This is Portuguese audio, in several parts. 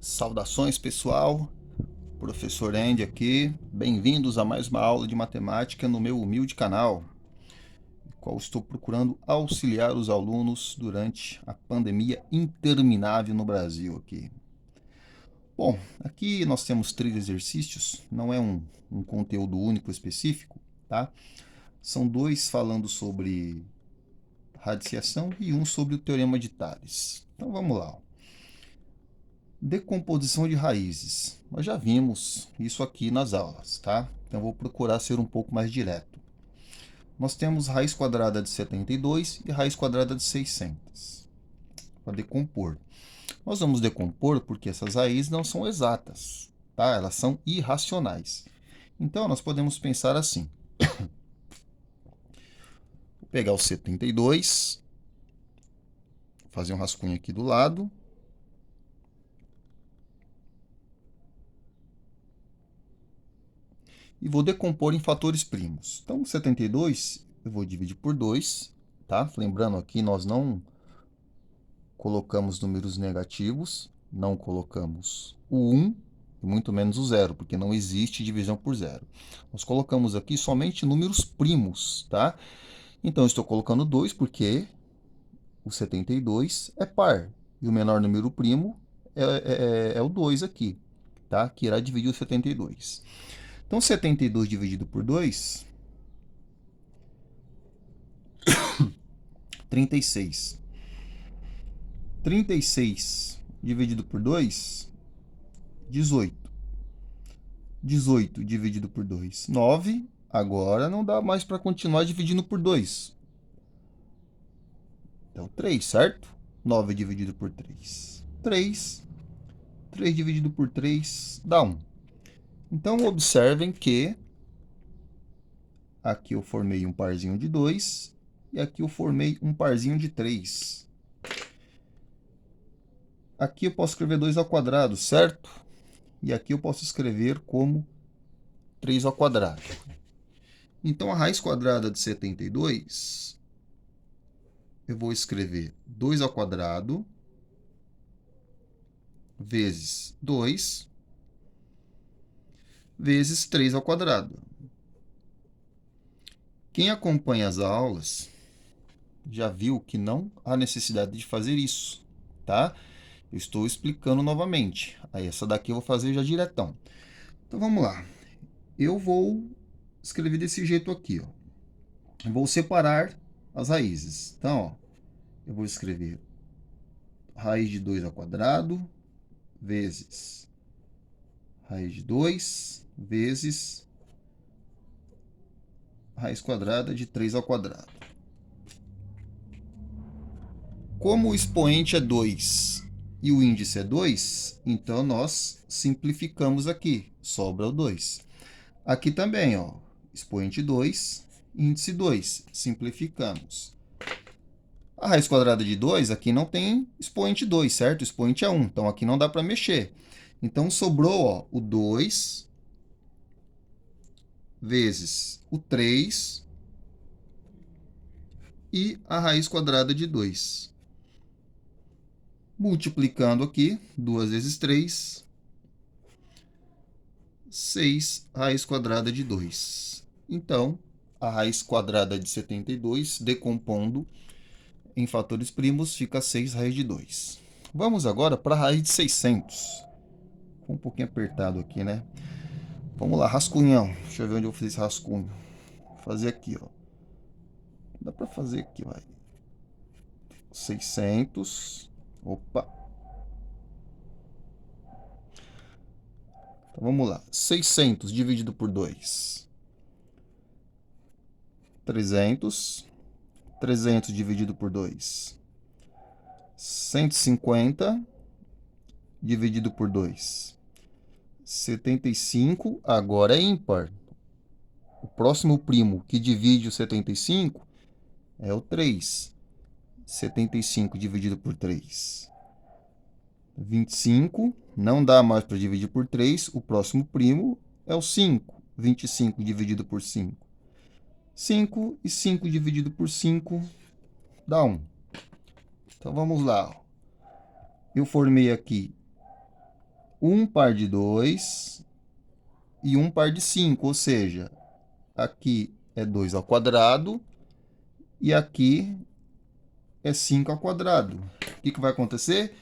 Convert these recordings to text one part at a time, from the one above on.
Saudações, pessoal. Professor Andy aqui. Bem-vindos a mais uma aula de matemática no meu humilde canal, no qual estou procurando auxiliar os alunos durante a pandemia interminável no Brasil aqui. Bom, aqui nós temos 3 exercícios, não é um conteúdo único específico, tá? São 2 falando sobre radiciação e um sobre o Teorema de Tales. Então vamos lá. Decomposição de raízes. Nós já vimos isso aqui nas aulas, tá? Então vou procurar ser um pouco mais direto. Nós temos raiz quadrada de 72 e raiz quadrada de 600 para decompor. Nós vamos decompor porque essas raízes não são exatas, tá? Elas são irracionais. Então nós podemos pensar assim. Vou pegar o 72, fazer um rascunho aqui do lado. E vou decompor em fatores primos. Então, 72 eu vou dividir por 2, tá? Lembrando aqui, nós não colocamos números negativos, não colocamos o 1 e muito menos o 0, porque não existe divisão por 0. Nós colocamos aqui somente números primos, tá? Então, eu estou colocando 2 porque o 72 é par, e o menor número primo é o 2 aqui, tá? Que irá dividir o 72. Então, 72 dividido por 2, 36. 36 dividido por 2, 18. 18 dividido por 2, 9. Agora não dá mais para continuar dividindo por 2. Então, 3, certo? 9 dividido por 3, 3. 3 dividido por 3 dá 1. Então, observem que aqui eu formei um parzinho de 2 e aqui eu formei um parzinho de 3. Aqui eu posso escrever 2 ao quadrado, certo? E aqui eu posso escrever como 3 ao quadrado. Então, a raiz quadrada de 72, eu vou escrever 2 ao quadrado vezes 2 vezes 3 ao quadrado. Quem acompanha as aulas já viu que não há necessidade de fazer isso, tá? Eu estou explicando novamente. Aí essa daqui eu vou fazer já diretão. Então vamos lá. Eu vou escrever desse jeito aqui, ó. Eu vou separar as raízes. Então, ó, eu vou escrever raiz de 2 ao quadrado vezes raiz de 2 vezes raiz quadrada de 3 ao quadrado. Como o expoente é 2 e o índice é 2, então nós simplificamos aqui, sobra o 2. Aqui também, ó, expoente 2, índice 2, simplificamos. A raiz quadrada de 2, aqui não tem expoente 2, certo? O expoente é 1, então aqui não dá para mexer. Então sobrou, ó, o 2 vezes o 3 e a raiz quadrada de 2. Multiplicando aqui, 2 vezes 3, 6 raiz quadrada de 2. Então, a raiz quadrada de 72, decompondo em fatores primos, fica 6 raiz de 2. Vamos agora para a raiz de 600. Ficou um pouquinho apertado aqui, né? Vamos lá, rascunhão. Deixa eu ver onde eu vou fazer esse rascunho. Vou fazer aqui, ó. Dá para fazer aqui, vai. 600. Opa. Então, vamos lá. 600 dividido por 2. 300. 300 dividido por 2. 150 dividido por 2. 75. Agora é ímpar. O próximo primo que divide o 75 é o 3. 75 dividido por 3. 25. Não dá mais para dividir por 3. O próximo primo é o 5. 25 dividido por 5. 5 e 5 dividido por 5 dá 1. Então vamos lá. Eu formei aqui um par de 2 e um par de 5, ou seja, aqui é 2 ao quadrado e aqui é 5 ao quadrado. O que vai acontecer?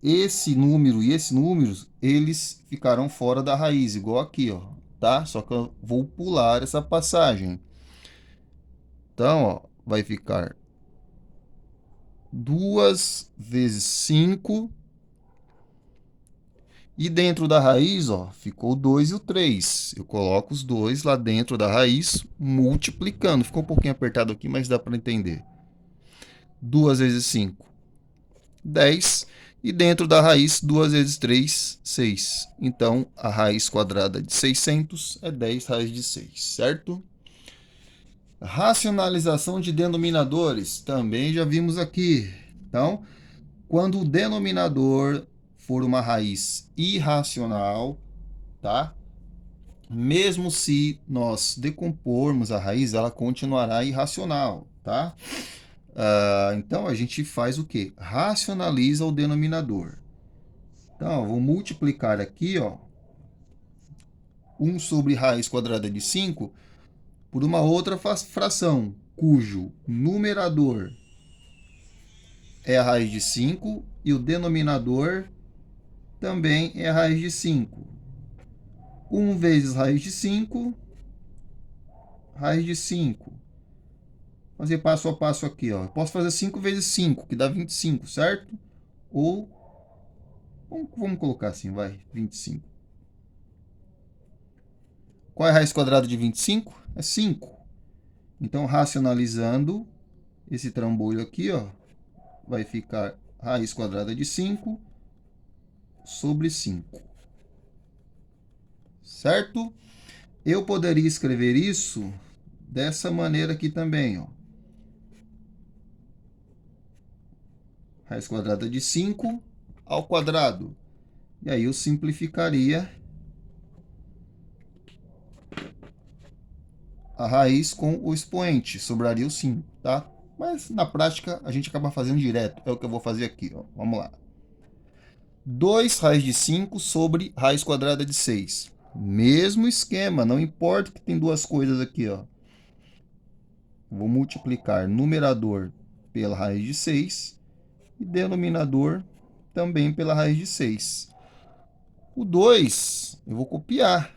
Esse número e esse número, eles ficarão fora da raiz, igual aqui, ó, tá? Só que eu vou pular essa passagem. Então, ó, vai ficar 2 vezes 5. E dentro da raiz, ó, ficou o 2 e o 3. Eu coloco os dois lá dentro da raiz, multiplicando. Ficou um pouquinho apertado aqui, mas dá para entender. 2 vezes 5, 10. E dentro da raiz, 2 vezes 3, 6. Então, a raiz quadrada de 600 é 10 raiz de 6, certo? Racionalização de denominadores, também já vimos aqui. Então, quando o denominador for uma raiz irracional, tá? Mesmo se nós decompormos a raiz, ela continuará irracional, tá? Então, a gente faz o quê? Racionaliza o denominador. Então, eu vou multiplicar aqui, ó, 1 sobre raiz quadrada de 5 por uma outra fração, cujo numerador é a raiz de 5 e o denominador também é a raiz de 5. 1 vezes raiz de 5, raiz de 5. Vou fazer passo a passo aqui, ó. Eu posso fazer 5 vezes 5, que dá 25, certo? Ou, vamos colocar assim, vai, 25. Qual é a raiz quadrada de 25? É 5. Então, racionalizando esse trambolho aqui, ó, vai ficar raiz quadrada de 5 sobre 5. Certo? Eu poderia escrever isso dessa maneira aqui também, ó. Raiz quadrada de 5 ao quadrado. E aí eu simplificaria a raiz com o expoente, sobraria o 5, tá? Mas na prática a gente acaba fazendo direto, é o que eu vou fazer aqui, ó. Vamos lá. 2 raiz de 5 sobre raiz quadrada de 6. Mesmo esquema, não importa que tem duas coisas aqui, ó. Vou multiplicar numerador pela raiz de 6 e denominador também pela raiz de 6. O 2 eu vou copiar.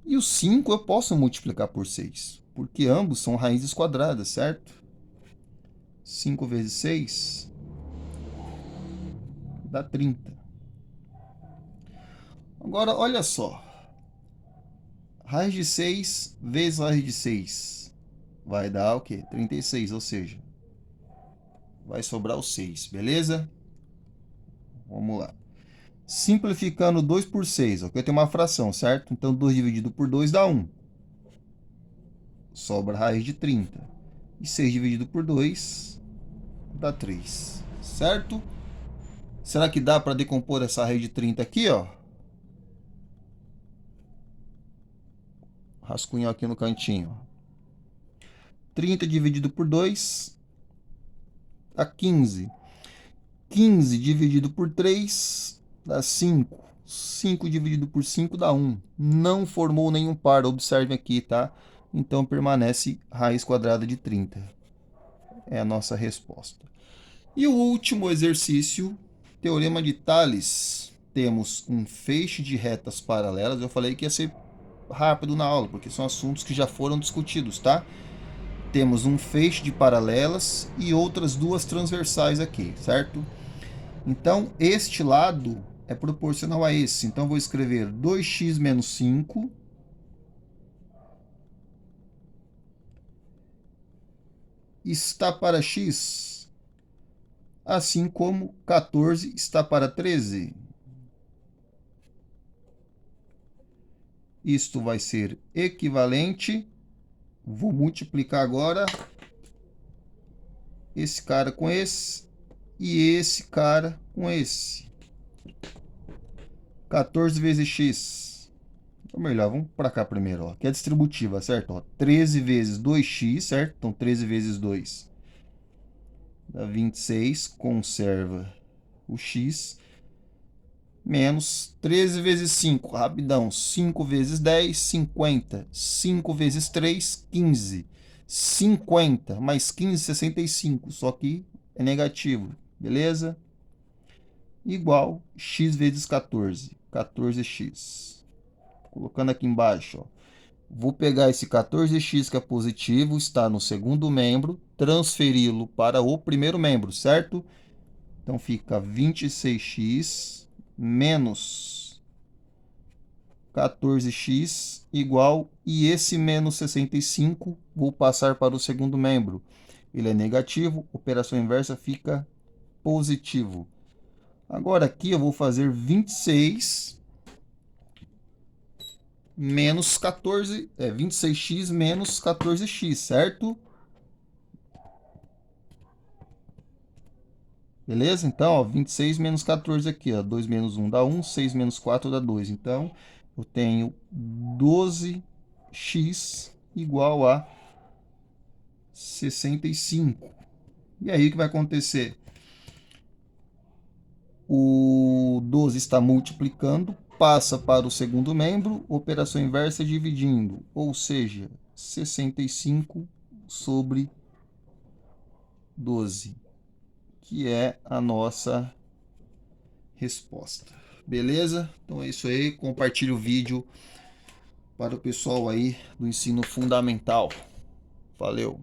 E o 5 eu posso multiplicar por 6, porque ambos são raízes quadradas, certo? 5 vezes 6 dá 30. Agora, olha só. Raiz de 6 vezes raiz de 6 vai dar o quê? 36, ou seja, vai sobrar o 6, beleza? Vamos lá. Simplificando 2 por 6, aqui eu tenho uma fração, certo? Então, 2 dividido por 2 dá 1. Sobra a raiz de 30. E 6 dividido por 2 dá 3, certo? Será que dá para decompor essa raiz de 30 aqui, ó? Rascunho aqui no cantinho. 30 dividido por 2 dá 15. 15 dividido por 3 dá 5. 5 dividido por 5 dá 1. Não formou nenhum par, observe aqui, tá? Então permanece raiz quadrada de 30. É a nossa resposta. E o último exercício, teorema de Tales. Temos um feixe de retas paralelas. Eu falei que ia ser rápido na aula, porque são assuntos que já foram discutidos, tá? Temos um feixe de paralelas e outras duas transversais aqui, certo? Então, este lado é proporcional a esse. Então, vou escrever 2x menos 5 está para x, assim como 14 está para 13. Isto vai ser equivalente. Vou multiplicar agora esse cara com esse e esse cara com esse. 14 vezes x. Ou melhor, vamos para cá primeiro, ó, que é distributiva, certo? Ó, 13 vezes 2x, certo? Então, 13 vezes 2 dá 26, conserva o x, menos 13 vezes 5, rapidão, 5 vezes 10, 50, 5 vezes 3, 15, 50, mais 15, 65, só que é negativo, beleza? Igual x vezes 14, 14x. Colocando aqui embaixo, ó. Vou pegar esse 14x que é positivo, está no segundo membro, transferi-lo para o primeiro membro, certo? Então fica 26x menos 14x igual, e esse menos 65 vou passar para o segundo membro. Ele é negativo, operação inversa fica positivo. Agora aqui eu vou fazer 26 menos 14, 26x menos 14x, certo? Beleza? Então, ó, 26 menos 14 aqui, ó, 2 menos 1 dá 1, 6 menos 4 dá 2. Então, eu tenho 12x igual a 65. E aí, o que vai acontecer? O 12 está multiplicando, passa para o segundo membro, operação inversa dividindo, ou seja, 65 sobre 12, que é a nossa resposta. Beleza? Então é isso aí. Compartilhe o vídeo para o pessoal aí do ensino fundamental. Valeu!